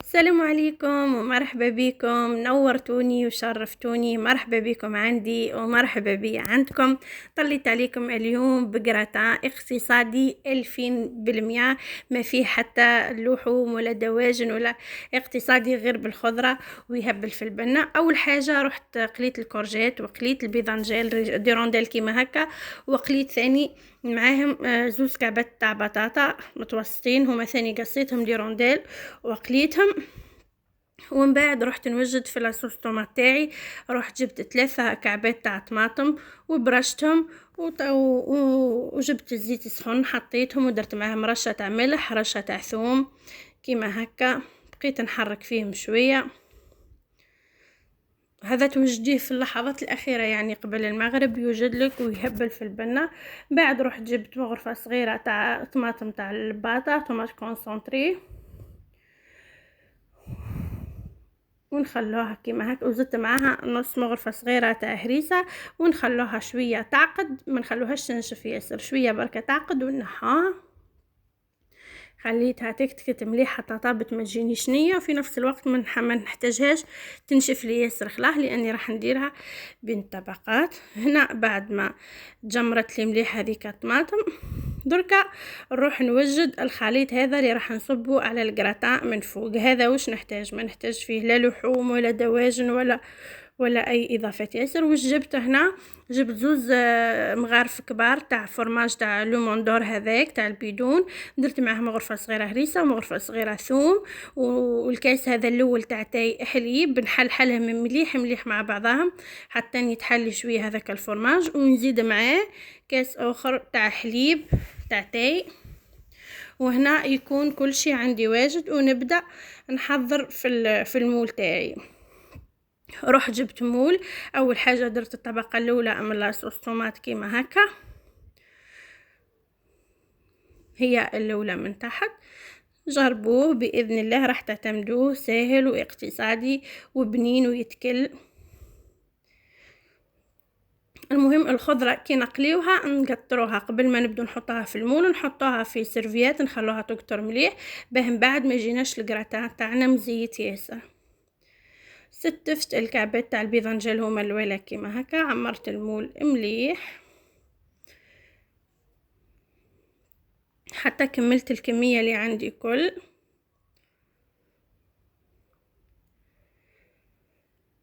السلام عليكم ومرحبا بكم، نورتوني وشرفتوني. مرحبا بكم عندي ومرحبا بي عندكم. طليت عليكم اليوم بقرطان اقتصادي 2000%، ما فيه حتى لحوم ولا دواجن ولا اقتصادي غير بالخضرة ويهبل في البنة. أول حاجة رحت قليت الكورجيت وقليت البيضنجال ديرونديل كيما هكا، وقليت ثاني معاهم زوز كعبات تاع بطاطا متوسطين، هما ثاني قصيتهم ديرونديل وقليتهم. ومن بعد رحت نوجد في لاصوص طوماط تاعي، رحت جبت 3 كعبات تاع طماطم وبرشتهم وجبت الزيت السخون حطيتهم ودرت معاهم رشه تاع ملح رشه تاع ثوم كيما هكا، بقيت نحرك فيهم شويه. هذا توجديه في اللحظات الأخيرة، يعني قبل المغرب يوجد لك ويهبل في البنة. بعد رحت جبت مغرفة صغيرة تاع طماطم تاع الباطا، طماط كونسونطري، ونخلوها كيما هكا، وزدت معاها نص مغرفة صغيرة تاع هريسة، ونخلوها شوية تعقد، ما نخلوهاش تنشف ياسر، شوية بركة تعقد ونحاها. خليتها تكتكت مليح حتى طابت ما تجينيش نيه، وفي نفس الوقت ما نحتاجهاش تنشف لي ياسر خلاه، لاني راح نديرها بين طبقات. هنا بعد ما تجمرت لي مليح هذيك الطماطم، دركا نروح نوجد الخليط هذا اللي راح نصبه على الجراتان من فوق. هذا واش نحتاج؟ ما نحتاج فيه لا لحوم ولا دواجن ولا اي اضافات ياسر. واش جبت هنا؟ جبت زوز مغارف كبار تاع فرماج تاع لوموندور هذاك تاع البيدون، درت معاه مغرفه صغيره هريسه ومغرفه صغيره ثوم، والكاس هذا الاول تاع تاي حليب نحلحلهم مليح مليح مع بعضهم حتى يتحلي شويه هذاك الفرماج، ونزيد معاه كاس اخر تاع حليب تاع تاي. وهنا يكون كل شيء عندي واجد، ونبدا نحضر في المول تاعي. روح جبت مول. اول حاجه درت الطبقه الاولى من لاصوص طوماط كيما هكا، هي الاولى من تحت. جربوه باذن الله راح تعتمدوه، سهل واقتصادي وبنين ويتكل. المهم الخضره كي نقليوها نقطروها قبل ما نبدو نحطها في المول، نحطوها في سيرفيات نخلوها تقطر مليح باه من بعد ما يجيناش الكراتان تاعنا مزيت ياسر. ستفت الكعبات تاع البيضنجال هما الاولى كيما هكا، عمرت المول مليح حتى كملت الكميه اللي عندي كل.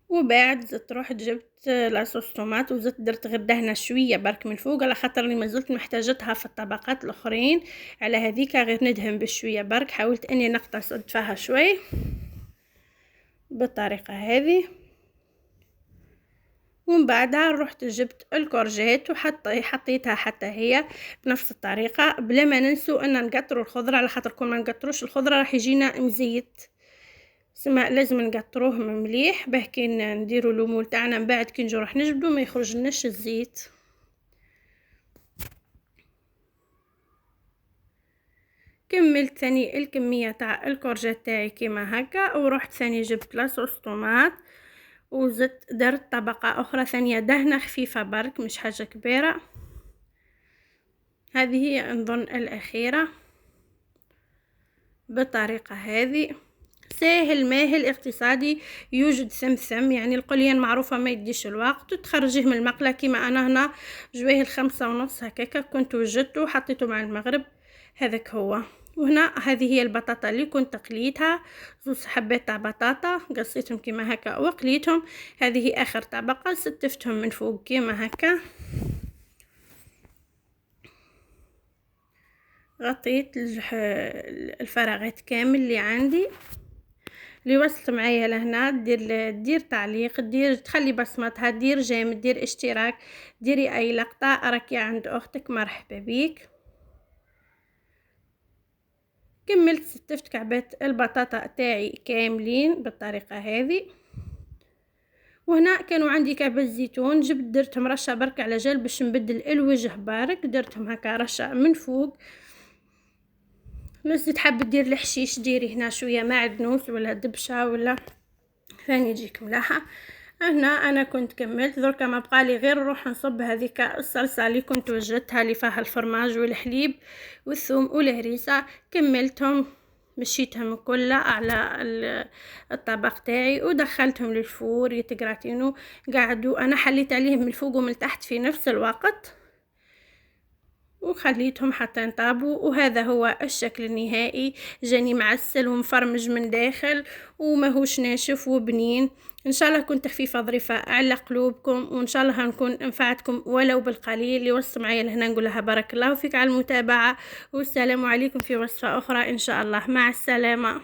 وبعد زدت روحت جبت لاصوص طوماط وزدت درت غير دهنه شويه برك من فوق، على خاطر اني ما زلت محتاجتها في الطبقات الاخرين. على هذيك غير ندهن بشويه برك، حاولت اني نقتص ادفعها شوي بالطريقه هذه. ومن بعدها رحت جبت الكورجيت حطيتها حتى هي بنفس الطريقه، بلا ما ننسوا ان نقطروا الخضره، على خاطر كل ما نقطروش الخضره راح يجينا مزيت، سما لازم نقطروه مليح باه كي نديروا المول تاعنا من بعد كي نجو راح نجبدو ما يخرج لناش الزيت. كملت ثاني الكميه تاع الكورجيت تاعي كيما هكا، ورحت ثاني جبت لاصوص طوماط وزدت درت طبقه اخرى ثانيه دهنه خفيفه برك مش حاجه كبيره. هذه هي نظن الاخيره بالطريقه هذه. ساهل ماهل اقتصادي، يوجد ثم يعني القليان معروفة ما يديش الوقت، تخرجيه من المقلة كيما أنا هنا جويه 5:30 هكاكا كنت وجدته وحطيته مع المغرب، هذاك هو. وهنا هذه هي البطاطا اللي كنت قليتها، زوز حبات تاع بطاطا قصيتهم كيما هكا وقليتهم. هذه اخر طبقة ستفتهم من فوق كيما هكا، غطيت الفراغات كامل اللي عندي. اللي وصلت معايا لهنا دير تعليق، دير تخلي بصمتها، دير جيم، دير اشتراك، ديري اي لقطة راكي عند اختك مرحبا بيك. كملت ستفت كعبات البطاطا تاعي كاملين بالطريقة هذه. وهنا كانوا عندي كعبة زيتون جبت درتهم رشة برك على جال باش نبدل الوجه بارك، درتهم هكا رشة من فوق. بس تحب دير الحشيش ديري هنا شويه معدنوس ولا دبشه ولا ثاني يجيك ملاحه. هنا انا كنت كملت، دركا ما بقالي غير نروح نصب هذيك الصلصه اللي كنت وجدتها اللي فيها الفرماج والحليب والثوم والهريسه، كملتهم مشيتهم كلها على الطبق تاعي ودخلتهم للفور يتقراتينو. قعدوا انا حليت عليهم من الفوق ومن تحت في نفس الوقت وخليتهم حتى ينطابوا، وهذا هو الشكل النهائي. جاني معسل ومفرمج من داخل وماهوش ناشف وبنين. ان شاء الله كنت خفيفه ظريفه على قلوبكم، وان شاء الله هنكون انفعتكم ولو بالقليل. اللي وصل معايا لهنا نقول لها بارك الله فيك على المتابعه، والسلام عليكم في وصفه اخرى ان شاء الله. مع السلامه.